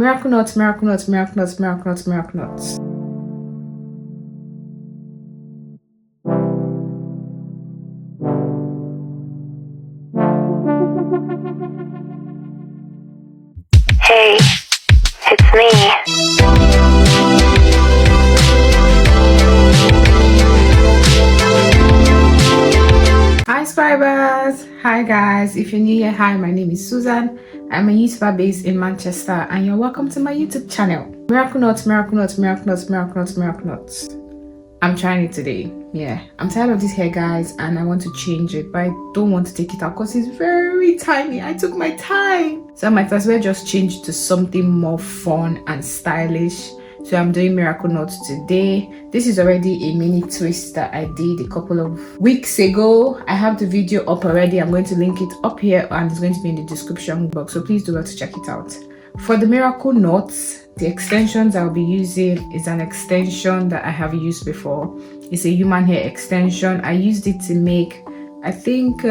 Miracle knots, miracle knots, miracle knots, miracle knots, miracle knots. Hey, it's me. Hi Scribers! Hi guys, if you're new here, hi, my name is Susan. I'm a YouTuber based in Manchester and you're welcome to my YouTube channel. Miracle knots, miracle knots, miracle knots, miracle knots, miracle knots. I'm trying it today. Yeah, I'm tired of this hair, guys, and I want to change it, but I don't want to take it out because it's very tiny. I took my time. So I might as well just change it to something more fun and stylish. So I'm doing miracle knots today. This is already a mini twist that I did a couple of weeks ago. I have the video up already. I'm going to link it up here and it's going to be in the description box. So please do well to check it out. For the miracle knots, the extensions I'll be using is an extension that I have used before. It's a human hair extension. I used it to make, I think,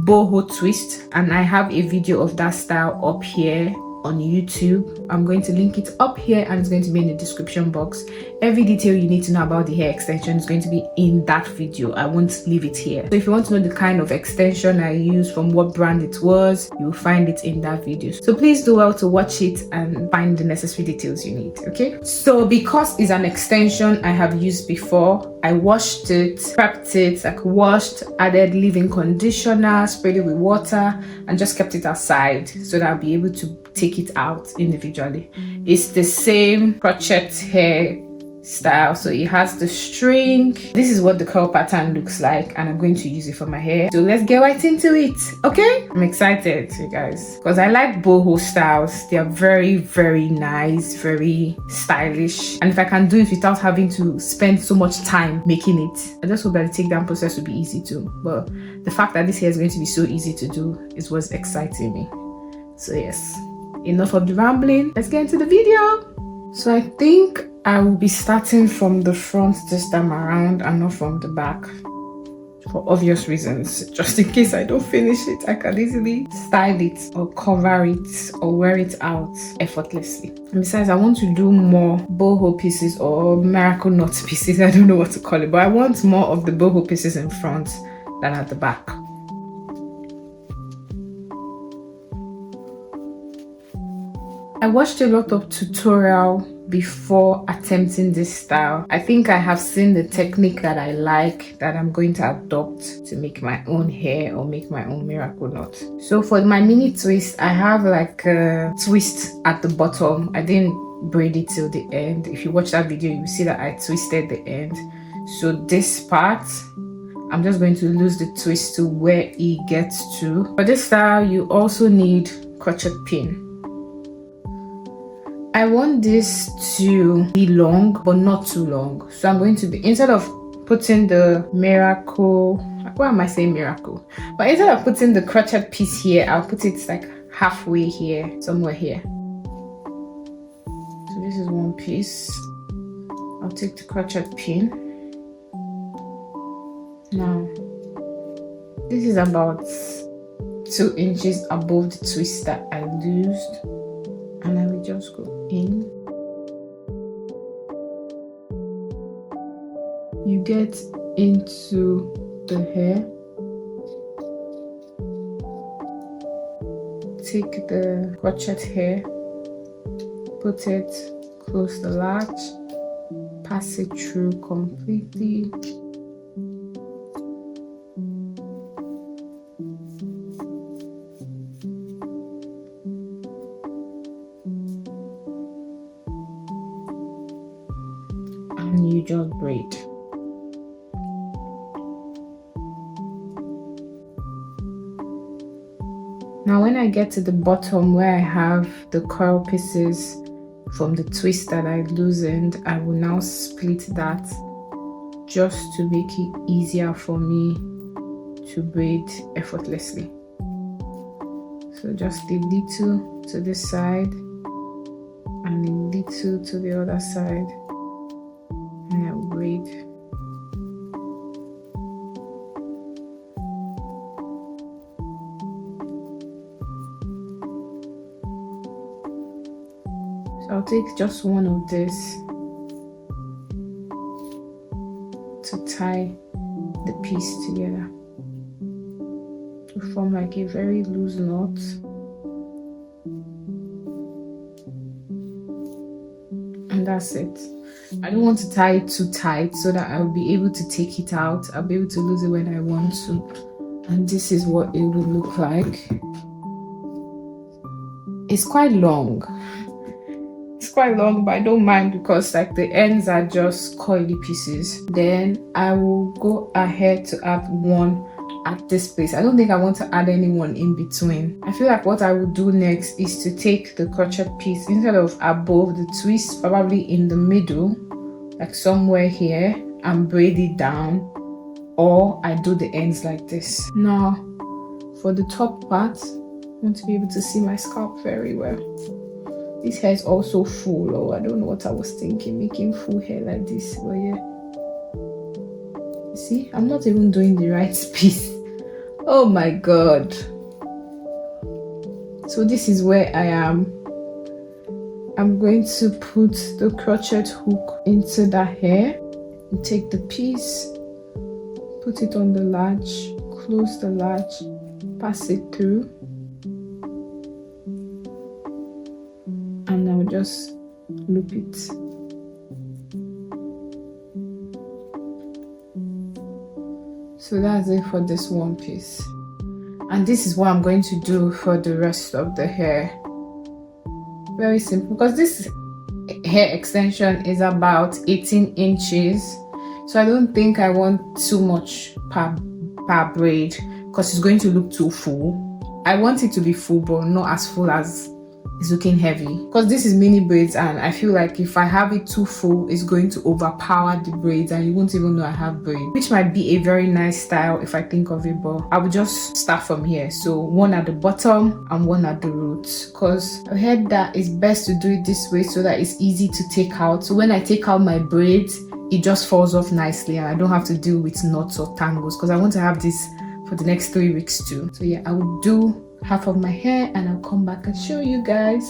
boho twist, and I have a video of that style up here on YouTube. I'm going to link it up here and it's going to be in the description box. Every detail you need to know about the hair extension is going to be in that video. I won't leave it here. So if you want to know the kind of extension I used, from what brand it was, you'll find it in that video. So please do well to watch it and find the necessary details you need, okay? So because it's an extension I have used before, I washed it, prepped it, like washed, added leave-in conditioner, sprayed it with water, and just kept it aside so that I'll be able to take it out individually. It's the same crochet hair style, so it has the string. This is what the curl pattern looks like and I'm going to use it for my hair. So let's get right into it, okay? I'm excited, you guys, because I like boho styles. They are very, very nice, very stylish, and if I can do it without having to spend so much time making it, I just hope that the takedown process will be easy too. But the fact that this hair is going to be so easy to do is what's exciting me. So yes, enough of the rambling, let's get into the video. So I think I will be starting from the front this time around and not from the back, for obvious reasons. Just in case I don't finish it, I can easily style it or cover it or wear it out effortlessly. And besides, I want to do more boho pieces or miracle knot pieces. I don't know what to call it, but I want more of the boho pieces in front than at the back. I watched a lot of tutorial before attempting this style. I think I have seen the technique that I like, that I'm going to adopt to make my own hair or make my own miracle knot. So for my mini twist, I have like a twist at the bottom. I didn't braid it till the end. If you watch that video, you will see that I twisted the end. So this part, I'm just going to lose the twist to where it gets to. For this style, you also need crochet pin. I want this to be long, but not too long. So I'm going to be, instead of putting the miracle, why am I saying miracle? But instead of putting the crochet piece here, I'll put it like halfway here, somewhere here. So this is one piece. I'll take the crochet pin. Now, this is about 2 inches above the twist that I loosed. And I will just go in. You get into the hair. Take the crochet hair, put it, close the latch, pass it through completely. And you just braid. Now when I get to the bottom where I have the curl pieces from the twist that I loosened, I will now split that just to make it easier for me to braid effortlessly. So just a little to this side and a little to the other side. And I'll braid. So I'll take just one of this to tie the piece together to form like a very loose knot. And that's it. I don't want to tie it too tight so that I'll be able to take it out. I'll be able to lose it when I want to. And this is what it will look like. It's quite long. It's quite long, but I don't mind because like the ends are just coily pieces. Then I will go ahead to add one at this place. I don't think I want to add anyone in between. I feel like what I will do next is to take the crochet piece, instead of above the twist, probably in the middle, like somewhere here, and braid it down, or I do the ends like this. Now for the top part, I want to be able to see my scalp very well. This hair is also full. Oh, I don't know what I was thinking, making full hair like this, but yeah. See, I'm not even doing the right piece. Oh my god. So this is where I am. I'm going to put the crochet hook into that hair. You take the piece, put it on the latch, close the latch, pass it through, and I'll just loop it. So that's it for this one piece. And this is what I'm going to do for the rest of the hair. Very simple, because this hair extension is about 18 inches. So I don't think I want too much per braid because it's going to look too full. I want it to be full, but not as full as it's looking heavy, because this is mini braids, and I feel like if I have it too full, it's going to overpower the braids and you won't even know I have braids, which might be a very nice style if I think of it, but I will just start from here. So one at the bottom and one at the roots, because I heard that it's best to do it this way so that it's easy to take out. So when I take out my braids, it just falls off nicely and I don't have to deal with knots or tangles, because I want to have this for the next 3 weeks too. So yeah, I will do half of my hair and I'll come back and show you guys.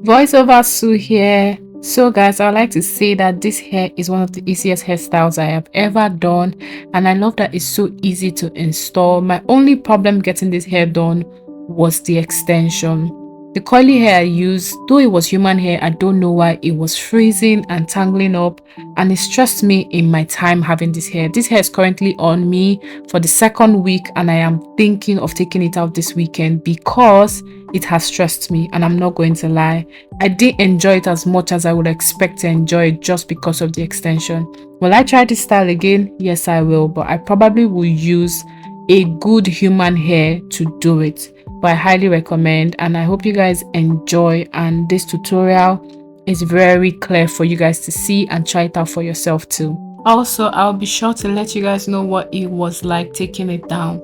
Voiceover Sue here. So guys, I would like to say that this hair is one of the easiest hairstyles I have ever done, and I love that it's so easy to install. My only problem getting this hair done was the extension. The coily hair I used, though it was human hair, I don't know why it was freezing and tangling up, and it stressed me in my time having this hair. This hair is currently on me for the 2nd week, and I am thinking of taking it out this weekend because it has stressed me, and I'm not going to lie. I didn't enjoy it as much as I would expect to enjoy it just because of the extension. Will I try this style again? Yes, I will, but I probably will use a good human hair to do it. But I highly recommend, and I hope you guys enjoy, and this tutorial is very clear for you guys to see and try it out for yourself too. Also, I'll be sure to let you guys know what it was like taking it down.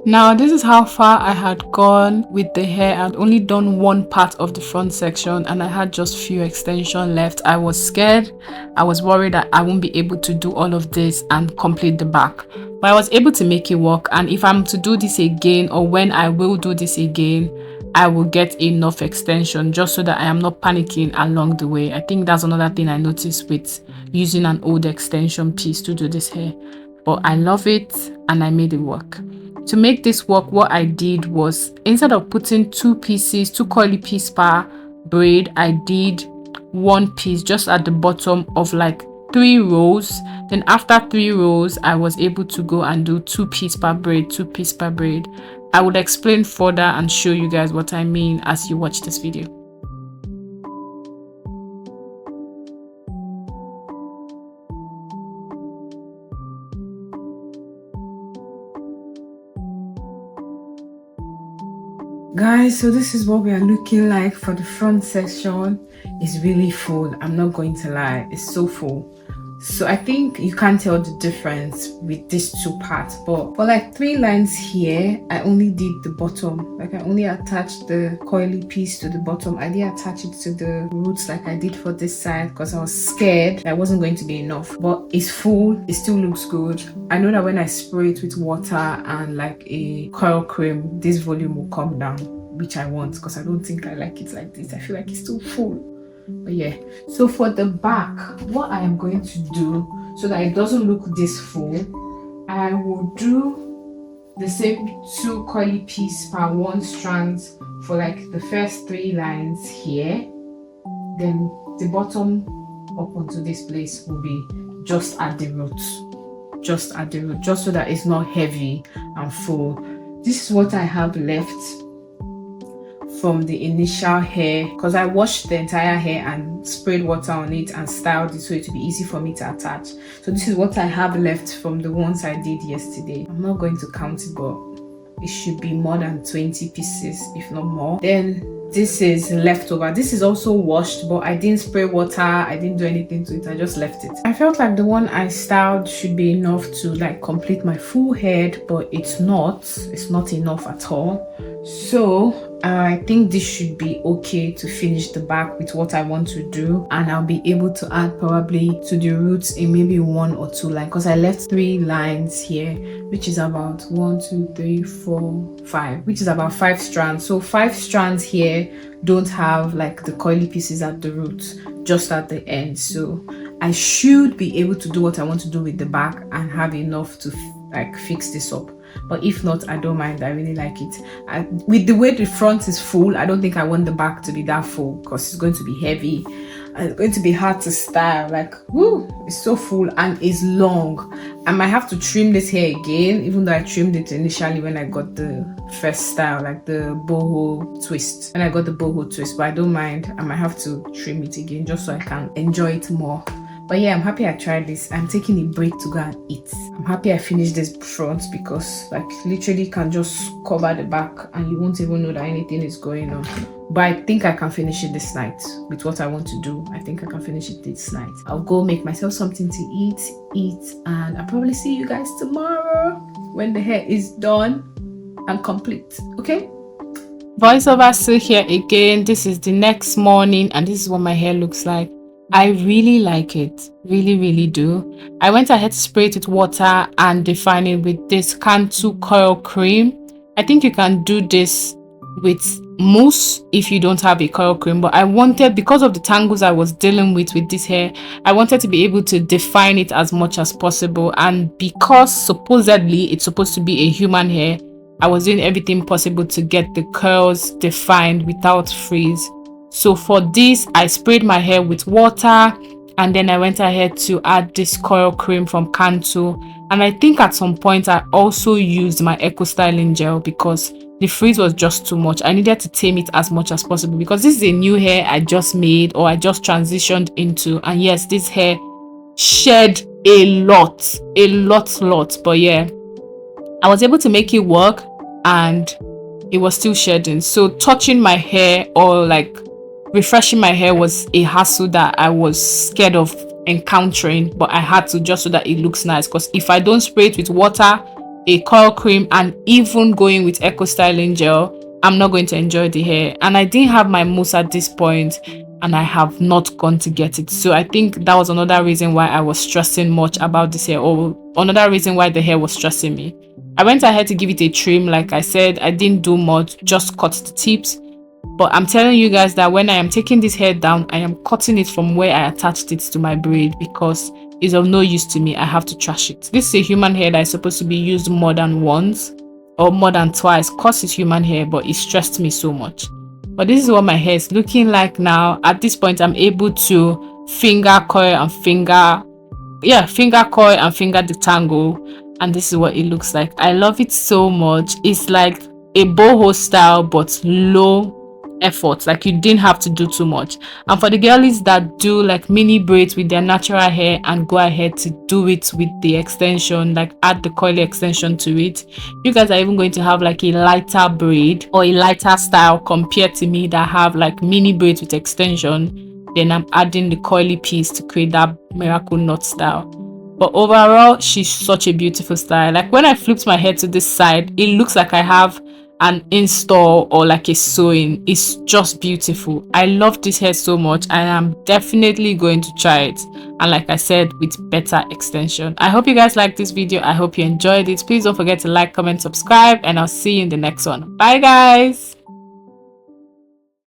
Now this is how far I had gone with the hair. I had only done one part of the front section and I had just few extensions left. I was scared. I was worried that I won't be able to do all of this and complete the back, but I was able to make it work. And if I'm to do this again, or when I will do this again, I will get enough extension just so that I am not panicking along the way. I think that's another thing I noticed with using an old extension piece to do this hair, but I love it and I made it work. To make this work, what I did was, instead of putting 2 coily piece per braid, I did 1 piece just at the bottom of like 3 rows. Then after 3 rows, I was able to go and do 2 piece per braid, 2 piece per braid. I would explain further and show you guys what I mean as you watch this video. Guys, so this is what we are looking like for the front section. It's really full, I'm not going to lie, it's so full. So I think you can't tell the difference with these 2 parts, but for like 3 lines here, I only did the bottom. Like I only attached the coily piece to the bottom. I didn't attach it to the roots like I did for this side because I was scared that it wasn't going to be enough. But it's full, it still looks good. I know that when I spray it with water and like a coil cream, this volume will come down, which I want, because I don't think I like it like this. I feel like it's too full. But yeah, so for the back, what I am going to do so that it doesn't look this full, I will do the same 2 coily piece per 1 strand for like the first 3 lines here. Then the bottom up onto this place will be just at the root, just so that it's not heavy and full. This is what I have left from the initial hair, because I washed the entire hair and sprayed water on it and styled it so it would be easy for me to attach. So this is what I have left from the ones I did yesterday. I'm not going to count it, but it should be more than 20 pieces, if not more. Then this is leftover. This is also washed, but I didn't spray water, I didn't do anything to it, I just left it. I felt like the one I styled should be enough to like complete my full head, but it's not enough at all. So I think this should be okay to finish the back with what I want to do, and I'll be able to add probably to the roots in maybe 1 or 2 lines, because I left 3 lines here, which is about 1, 2, 3, 4, 5, which is about 5 strands. So 5 strands here don't have like the coily pieces at the root, just at the end. So I should be able to do what I want to do with the back and have enough to like fix this up. But if not, I don't mind. I really like it. With the way the front is full, I don't think I want the back to be that full, because it's going to be heavy and it's going to be hard to style. Like, woo, it's so full and it's long. I might have to trim this hair again, even though I trimmed it initially when I got the first style, like the boho twist. When I got the boho twist, but I don't mind. I might have to trim it again just so I can enjoy it more. But yeah, I'm happy I tried this. I'm taking a break to go and eat. I'm happy I finished this front, because like literally you can just cover the back and you won't even know that anything is going on. But I think I can finish it this night with what I want to do. I think I can finish it this night. I'll go make myself something to eat, and I'll probably see you guys tomorrow when the hair is done and complete. Okay? Voiceover still here again. This is the next morning and this is what my hair looks like. I really like it, really do. I went ahead to spray it with water and define it with this Cantu coil cream. I think you can do this with mousse if you don't have a coil cream, but I wanted, because of the tangles I was dealing with this hair, I wanted to be able to define it as much as possible. And because supposedly it's supposed to be a human hair, I was doing everything possible to get the curls defined without frizz. So for this, I sprayed my hair with water, and then I went ahead to add this coil cream from Cantu. And I think at some point I also used my eco styling gel, because the frizz was just too much. I needed to tame it as much as possible, because this is a new hair I just made, or I just transitioned into. And yes, this hair shed a lot. But yeah, I was able to make it work and it was still shedding. So touching my hair or like refreshing my hair was a hassle that I was scared of encountering, but I had to, just so that it looks nice. Because if I don't spray it with water, a coil cream, and even going with eco styling gel, I'm not going to enjoy the hair. And I didn't have my mousse at this point, and I have not gone to get it. So I think that was another reason why I was stressing much about this hair, or another reason why the hair was stressing me. I went ahead to give it a trim. Like I said, I didn't do much, just cut the tips. But I'm telling you guys that when I am taking this hair down, I am cutting it from where I attached it to my braid, because it's of no use to me. I have to trash it. This is a human hair that is supposed to be used more than once or more than twice, because it's human hair, but it stressed me so much. But this is what my hair is looking like now. At this point, I'm able to finger coil and finger detangle, and this is what it looks like. I love it so much. It's like a boho style, but low effort. Like you didn't have to do too much. And for the girlies that do like mini braids with their natural hair and go ahead to do it with the extension, like add the coily extension to it, you guys are even going to have like a lighter braid or a lighter style compared to me that have like mini braids with extension. Then I'm adding the coily piece to create that miracle knot style. But overall, she's such a beautiful style. Like when I flipped my hair to this side, it looks like I have an install or like a sewing. It's just beautiful. I love this hair so much, and I'm definitely going to try it, and like I said, with better extension. I hope you guys liked this video. I hope you enjoyed it. Please don't forget to like, comment, subscribe, and I'll see you in the next one. Bye guys.